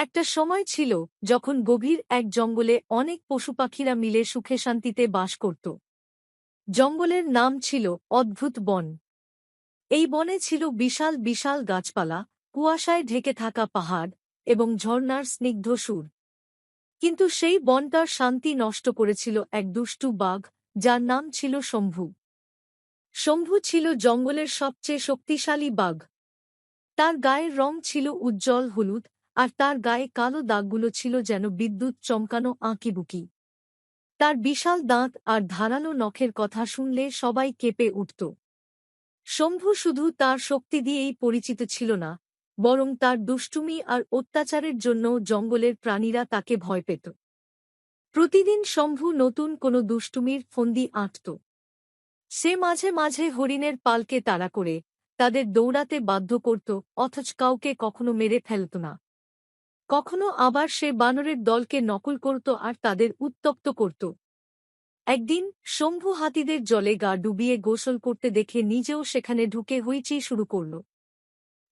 একটা সময় ছিল যখন গভীর এক জঙ্গলে অনেক পশুপাখিরা মিলে সুখে শান্তিতে বাস করত। জঙ্গলের নাম ছিল অদ্ভুত বন। এই বনে ছিল বিশাল বিশাল গাছপালা, কুয়াশায় ঢেকে থাকা পাহাড় এবং ঝর্ণার স্নিগ্ধ সুর। কিন্তু সেই বনটার শান্তি নষ্ট করেছিল এক দুষ্টু বাঘ, যার নাম ছিল শম্ভু। শম্ভু ছিল জঙ্গলের সবচেয়ে শক্তিশালী বাঘ। তার গায়ের রং ছিল উজ্জ্বল হলুদ, আর তার গায়ে কালো দাগগুলো ছিল যেন বিদ্যুৎ চমকানো আঁকিবুকি। তার বিশাল দাঁত আর ধারালো নখের কথা শুনলে সবাই কেঁপে উঠত। শম্ভু শুধু তার শক্তি দিয়েই পরিচিত ছিল না, বরং তার দুষ্টুমি আর অত্যাচারের জন্য জঙ্গলের প্রাণীরা তাকে ভয় পেত। প্রতিদিন শম্ভু নতুন কোনো দুষ্টুমির ফন্দি আঁটত। সে মাঝে মাঝে হরিণের পালকে তাড়া করে তাদের দৌড়াতে বাধ্য করত, অথচ কাউকে কখনো মেরে ফেলত না। কখনো আবার সে বানরের দলকে নকল করত আর তাদের উত্ত্যক্ত করত। একদিন শম্ভু হাতিদের জলে গা ডুবিয়ে গোসল করতে দেখে নিজেও সেখানে ঢুকে হইচই শুরু করল।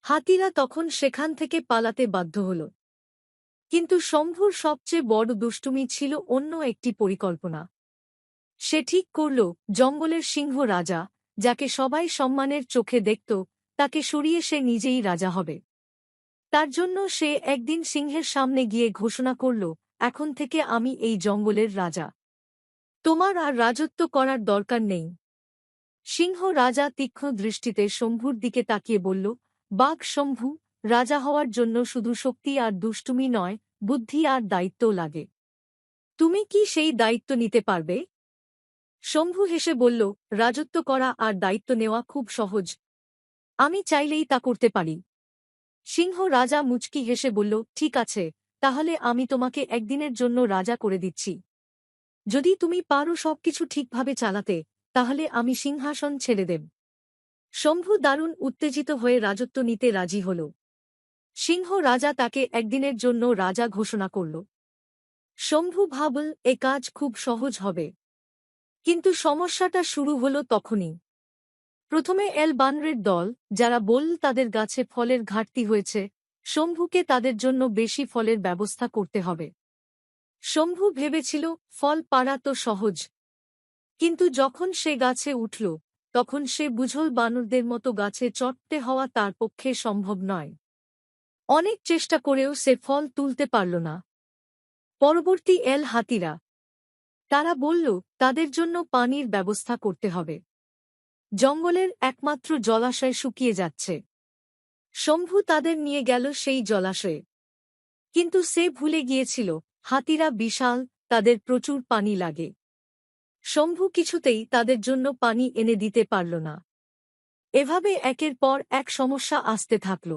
হাতিরা তখন সেখান থেকে পালাতে বাধ্য হল। কিন্তু শম্ভুর সবচেয়ে বড় দুষ্টুমি ছিল অন্য একটি পরিকল্পনা। সে ঠিক করল, জঙ্গলের সিংহ রাজা, যাকে সবাই সম্মানের চোখে দেখত, তাকে সরিয়ে সে নিজেই রাজা হবে। তার জন্য সে একদিন সিংহের সামনে গিয়ে ঘোষণা করল, এখন থেকে আমি এই জঙ্গলের রাজা। তোমার আর রাজত্ব করার দরকার নেই। সিংহ রাজা তীক্ষ্ণ দৃষ্টিতে শম্ভুর দিকে তাকিয়ে বলল, বাঘ শম্ভু, রাজা হওয়ার জন্য শুধু শক্তি আর দুষ্টুমি নয়, বুদ্ধি আর দায়িত্বও লাগে। তুমি কি সেই দায়িত্ব নিতে পারবে? শম্ভু হেসে বলল, রাজত্ব করা আর দায়িত্ব নেওয়া খুব সহজ। আমি চাইলেই তা করতে পারি। সিংহ রাজা মুচকি হেসে বলল, ঠিক আছে, তাহলে আমি তোমাকে একদিনের জন্য রাজা করে দিচ্ছি। যদি তুমি পারো সবকিছু ঠিকভাবে চালাতে, তাহলে আমি সিংহাসন ছেড়ে দেব। শম্ভু দারুণ উত্তেজিত হয়ে রাজত্ব নিতে রাজি হল। সিংহ রাজা তাকে একদিনের জন্য রাজা ঘোষণা করল। শম্ভু ভাবল, এ কাজ খুব সহজ হবে। কিন্তু সমস্যাটা শুরু হল তখনই। প্রথমে বানরের দল, যারা বলল তাদের গাছে ফলের ঘাটতি হয়েছে, শম্ভুকে তাদের জন্য বেশি ফলের ব্যবস্থা করতে হবে। শম্ভু ভেবেছিল ফল পাড়া তো সহজ, কিন্তু যখন সে গাছে উঠল, তখন সে বুঝল বানরদের মতো গাছে চড়তে হওয়া তার পক্ষে সম্ভব নয়। অনেক চেষ্টা করেও সে ফল তুলতে পারল না। পরবর্তী হাতিরা, তারা বলল তাদের জন্য পানির ব্যবস্থা করতে হবে। জঙ্গলের একমাত্র জলাশয় শুকিয়ে যাচ্ছে। শম্ভু তাদের নিয়ে গেল সেই জলাশয়ে। কিন্তু সে ভুলে গিয়েছিল, হাতিরা বিশাল, তাদের প্রচুর পানি লাগে। শম্ভু কিছুতেই তাদের জন্য পানি এনে দিতে পারল না। এভাবে একের পর এক সমস্যা আসতে থাকল।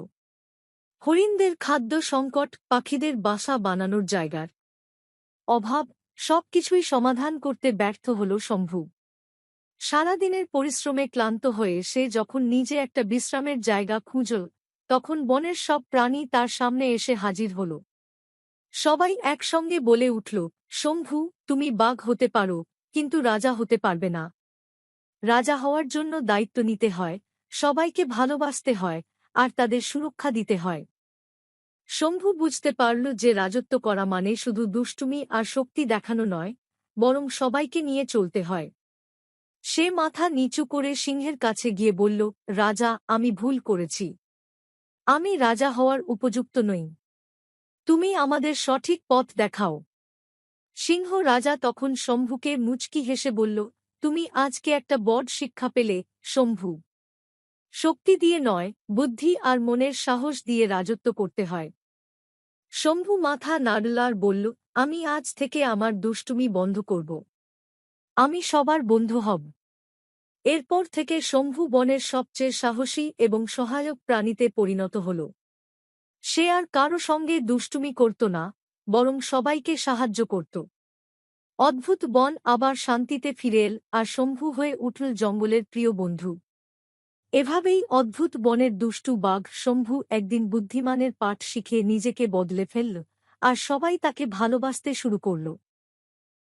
হরিণদের খাদ্য সংকট, পাখিদের বাসা বানানোর জায়গার অভাব, সবকিছুই সমাধান করতে ব্যর্থ হল শম্ভু। সারাদিনের পরিশ্রমে ক্লান্ত হয়ে সে যখন নিজে একটা বিশ্রামের জায়গা খুঁজল, তখন বনের সব প্রাণী তার সামনে এসে হাজির হল। সবাই একসঙ্গে বলে উঠল, শম্ভু, তুমি বাঘ হতে পারো, কিন্তু রাজা হতে পারবে না। রাজা হওয়ার জন্য দায়িত্ব নিতে হয়, সবাইকে ভালোবাসতে হয়, আর তাদের সুরক্ষা দিতে হয়। শম্ভু বুঝতে পারল যে রাজত্ব করা মানে শুধু দুষ্টুমি আর শক্তি দেখানো নয়, বরং সবাইকে নিয়ে চলতে হয়। সে মাথা নিচু করে সিংহের কাছে গিয়ে বলল, রাজা, আমি ভুল করেছি। আমি রাজা হওয়ার উপযুক্ত নই। তুমি আমাদের সঠিক পথ দেখাও। সিংহ রাজা তখন শম্ভুকে মুচকি হেসে বলল, তুমি আজকে একটা বড় শিক্ষা পেলে, শম্ভু। শক্তি দিয়ে নয়, বুদ্ধি আর মনের সাহস দিয়ে রাজত্ব করতে হয়। শম্ভু মাথা নাড়ল আর বলল, আমি আজ থেকে আমার দুষ্টুমি বন্ধ করব। আমি সবার বন্ধু হব। এরপর থেকে শম্ভু বনের সবচেয়ে সাহসী এবং সহায়ক প্রাণীতে পরিণত হল। সে আর কারো সঙ্গে দুষ্টুমি করত না, বরং সবাইকে সাহায্য করত। অদ্ভুত বন আবার শান্তিতে ফিরে এল, আর শম্ভু হয়ে উঠল জঙ্গলের প্রিয় বন্ধু। এভাবেই অদ্ভুত বনের দুষ্টু বাঘ শম্ভু একদিন বুদ্ধিমানের পাঠ শিখে নিজেকে বদলে ফেলল, আর সবাই তাকে ভালোবাসতে শুরু করল।